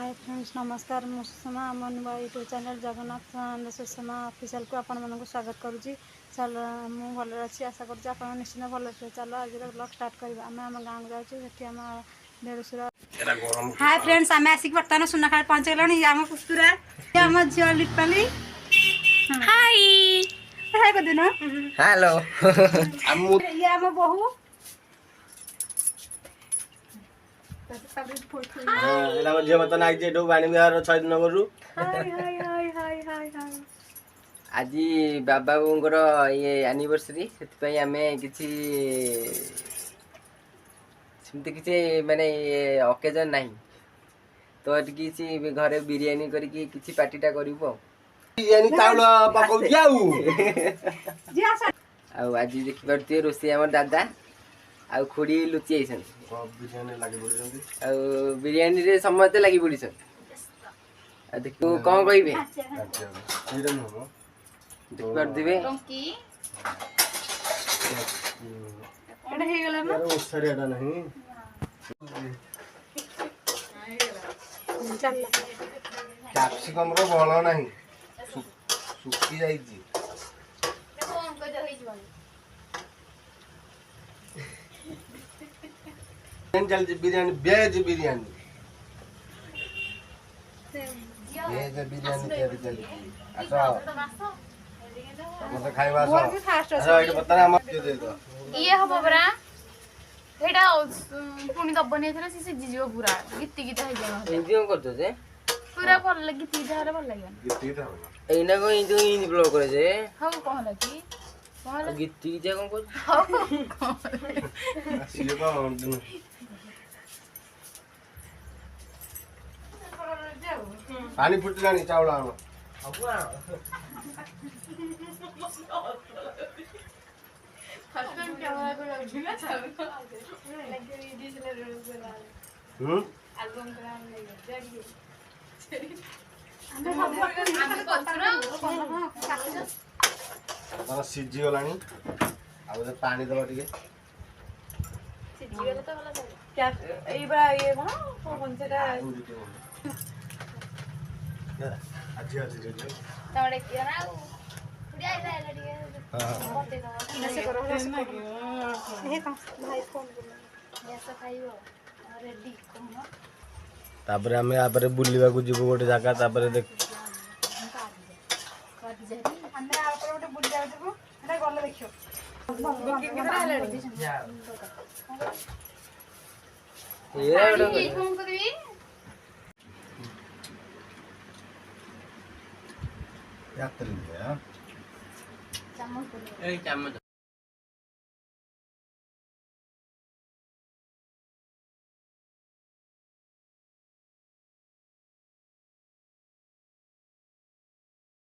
Hi friends नमस्कार मु सुषमा आम नुआ YouTube channel Jagannath Sushma official को आपण मानक स्वागत करुच्ची। चल मु भल अच्छी आशा करुच्ची आप निश्चित भल थे। चलो आज ब्लॉग स्टार्ट करवा आम आम गाँव को जाऊँ आम देढ़शुर। हाय फ्रेंड्स आम आसिक बर्तमान सुनाखाड़ पहुँच गलुँ। आम पुस्तुरा आम झील लिपाली हाय हाय कदन हेलो ये आम बहु आज बाबा ये एनिवर्सरी से आमे किसी माने ओकेजन नहीं तो किसी घरे बिरियानी करके किसी पार्टीटा करिवो बिरियानी चाउल पकाउ दियाउ आज देखि परते रोसे हमर दादा आ खुड़ी लुचि आइसन बिरियानी लागि पड़िसंती आ बिरियानी रे समते लागि पड़िसन आ देखो कोन कहिबे बिरियानी हो देख पर दिबे टंकी एटा हे गेला ना यार ओसरेडा नहीं चल कैप्सिकम रो बोलो नहीं सुकी जाई छी कोन को जो होई जवन जल्दी बिरयानी वेज बिरयानी तैयारी जल्दी अच्छा मतलब खाइबा अच्छा ये बता हम दे दो ये हबो बरा हेडा पुनी दबने थरा से जिजो पूरा गित्ती गिता हे जाना इंडियन करतो जे पूरा भल लगी ती जारे भल लगे गिट्टी था एना को इन ब्लॉग करे जे हम कहला की कहला गिट्टी जे कोन कर ये तो पानी फुटलानी चावल आमा फसन कैमरा को लगिना चालू लगे वीडियो चला रहा एल्बम कराम लगे जागी हम पछरा माने सिजी गलानी आ जे पानी दबा टिके सिजी गला तो वाला क्या ए बड़ा ये कौन सेटा आज दे दे तोड़े किया ना उड़िया इला ठीक है बहुत दे दो ऐसे करो हे का भाई फोन कर ऐसा खाइयो रेडी कम तापर हमें यहाँ पर बुलवा को जीव गोटे जगह तापर देख हमने आ पर गोटे बुली जाउ जबो एटा गले देखियो केकरा हेलाडी ये फोन करबी यात्रा चम्मच ए चम्मच